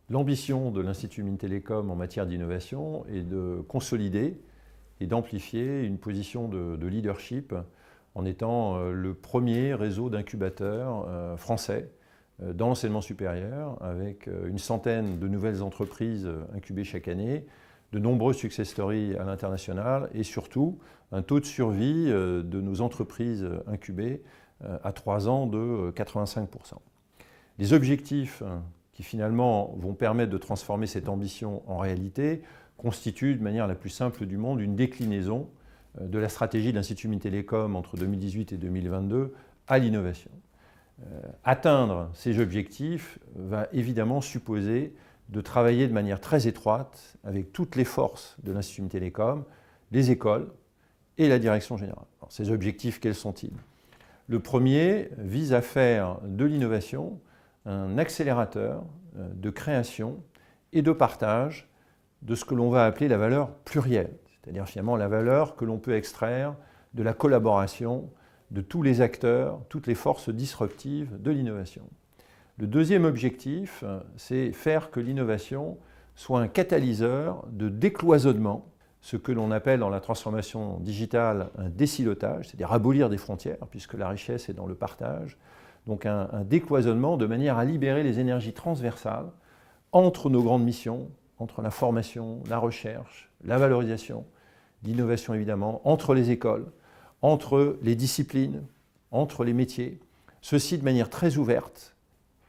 L'ambition de l'Institut Mines-Télécom en matière d'innovation est de consolider et d'amplifier une position de leadership en étant le premier réseau d'incubateurs français dans l'enseignement supérieur, avec une centaine de nouvelles entreprises incubées chaque année, de nombreux success stories à l'international et surtout un taux de survie de nos entreprises incubées à 3 ans de 85%. Les objectifs qui finalement vont permettre de transformer cette ambition en réalité constituent de manière la plus simple du monde une déclinaison de la stratégie de l'Institut Mines-Télécom entre 2018 et 2022 à l'innovation. Atteindre ces objectifs va évidemment supposer de travailler de manière très étroite avec toutes les forces de l'Institut Mines-Télécom, les écoles et la direction générale. Alors, ces objectifs, quels sont-ils? Le premier vise à faire de l'innovation un accélérateur de création et de partage de ce que l'on va appeler la valeur plurielle, c'est-à-dire finalement la valeur que l'on peut extraire de la collaboration de tous les acteurs, toutes les forces disruptives de l'innovation. Le deuxième objectif, c'est faire que l'innovation soit un catalyseur de décloisonnement, ce que l'on appelle dans la transformation digitale un désilotage, c'est-à-dire abolir des frontières, puisque la richesse est dans le partage. Donc un décloisonnement de manière à libérer les énergies transversales entre nos grandes missions, entre la formation, la recherche, la valorisation, l'innovation évidemment, entre les écoles, entre les disciplines, entre les métiers, ceci de manière très ouverte,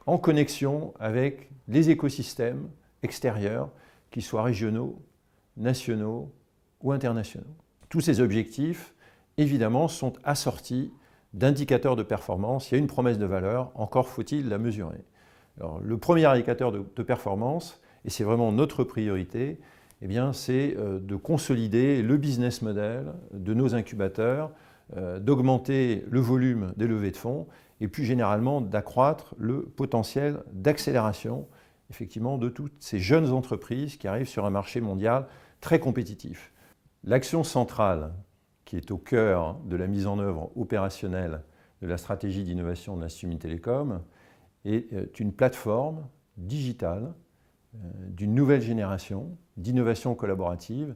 en connexion avec les écosystèmes extérieurs, qu'ils soient régionaux, nationaux ou internationaux. Tous ces objectifs, évidemment, sont assortis d'indicateurs de performance. Il y a une promesse de valeur, encore faut-il la mesurer. Alors, le premier indicateur de performance, et c'est vraiment notre priorité, eh bien, c'est de consolider le business model de nos incubateurs, d'augmenter le volume des levées de fonds et plus généralement d'accroître le potentiel d'accélération effectivement de toutes ces jeunes entreprises qui arrivent sur un marché mondial très compétitif. L'action centrale qui est au cœur de la mise en œuvre opérationnelle de la stratégie d'innovation de l'Institut Mines-Télécom est une plateforme digitale d'une nouvelle génération d'innovation collaborative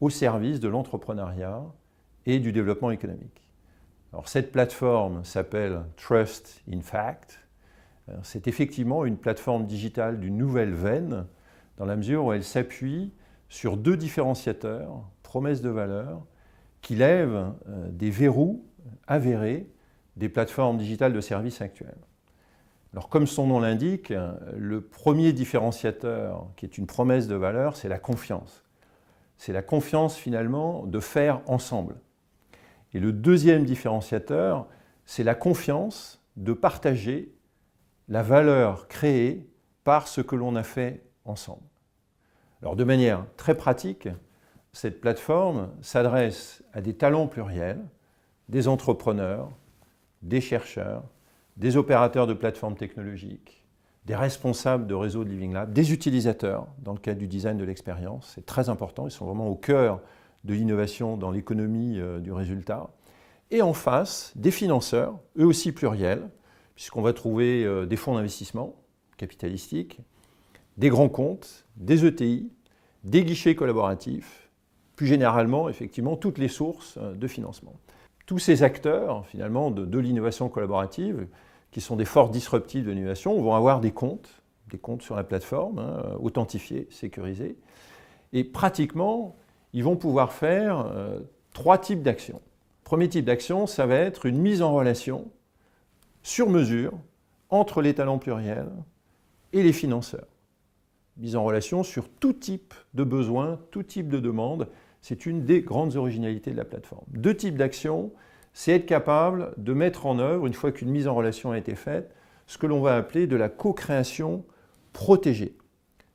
au service de l'entrepreneuriat et du développement économique. Alors, cette plateforme s'appelle Trust in Fact. C'est effectivement une plateforme digitale d'une nouvelle veine dans la mesure où elle s'appuie sur deux différenciateurs, promesses de valeur, qui lèvent des verrous avérés des plateformes digitales de services actuelles. Alors, comme son nom l'indique, le premier différenciateur, qui est une promesse de valeur, c'est la confiance. C'est la confiance, finalement, de faire ensemble. Et le deuxième différenciateur, c'est la confiance de partager la valeur créée par ce que l'on a fait ensemble. Alors, de manière très pratique, cette plateforme s'adresse à des talents pluriels, des entrepreneurs, des chercheurs, des opérateurs de plateformes technologiques, des responsables de réseaux de Living Lab, des utilisateurs dans le cadre du design de l'expérience. C'est très important, ils sont vraiment au cœur de l'innovation dans l'économie du résultat. Et en face, des financeurs, eux aussi pluriels, puisqu'on va trouver des fonds d'investissement capitalistiques, des grands comptes, des ETI, des guichets collaboratifs, plus généralement, effectivement, toutes les sources de financement. Tous ces acteurs, finalement, de l'innovation collaborative, qui sont des forces disruptives de l'innovation, vont avoir des comptes sur la plateforme, authentifiés, sécurisés. Et pratiquement, ils vont pouvoir faire 3 types d'actions. Premier type d'action, ça va être une mise en relation sur mesure entre les talents pluriels et les financeurs. Mise en relation sur tout type de besoins, tout type de demande. C'est une des grandes originalités de la plateforme. 2 types d'actions, c'est être capable de mettre en œuvre, une fois qu'une mise en relation a été faite, ce que l'on va appeler de la co-création protégée.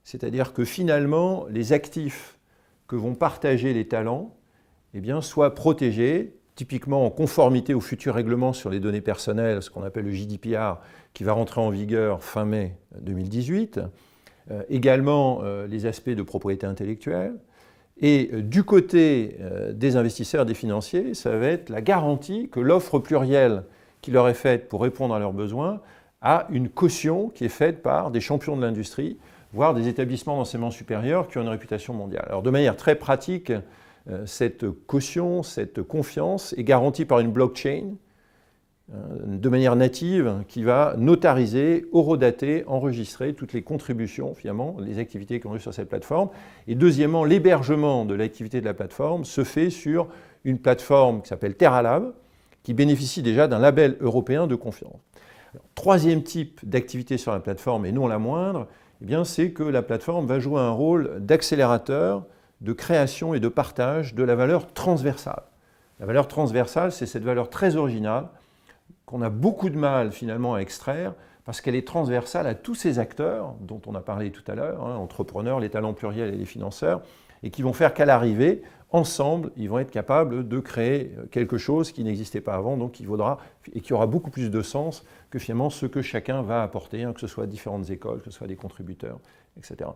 C'est-à-dire que finalement, les actifs que vont partager les talents eh bien, soient protégés, typiquement en conformité au futur règlement sur les données personnelles, ce qu'on appelle le GDPR, qui va rentrer en vigueur fin mai 2018. Également les aspects de propriété intellectuelle. Et du côté des investisseurs, des financiers, ça va être la garantie que l'offre plurielle qui leur est faite pour répondre à leurs besoins a une caution qui est faite par des champions de l'industrie, voire des établissements d'enseignement supérieur qui ont une réputation mondiale. Alors de manière très pratique, cette caution, cette confiance est garantie par une blockchain de manière native qui va notariser, horodater, enregistrer toutes les contributions, finalement, les activités qui ont eu sur cette plateforme. Et deuxièmement, l'hébergement de l'activité de la plateforme se fait sur une plateforme qui s'appelle TerraLab, qui bénéficie déjà d'un label européen de confiance. Alors, troisième type d'activité sur la plateforme, et non la moindre, eh bien, c'est que la plateforme va jouer un rôle d'accélérateur, de création et de partage de la valeur transversale. La valeur transversale, c'est cette valeur très originale qu'on a beaucoup de mal finalement à extraire parce qu'elle est transversale à tous ces acteurs dont on a parlé tout à l'heure, entrepreneurs, les talents pluriels et les financeurs, et qui vont faire qu'à l'arrivée, ensemble, ils vont être capables de créer quelque chose qui n'existait pas avant, donc qui vaudra et qui aura beaucoup plus de sens que finalement ce que chacun va apporter, que ce soit différentes écoles, que ce soit des contributeurs, etc.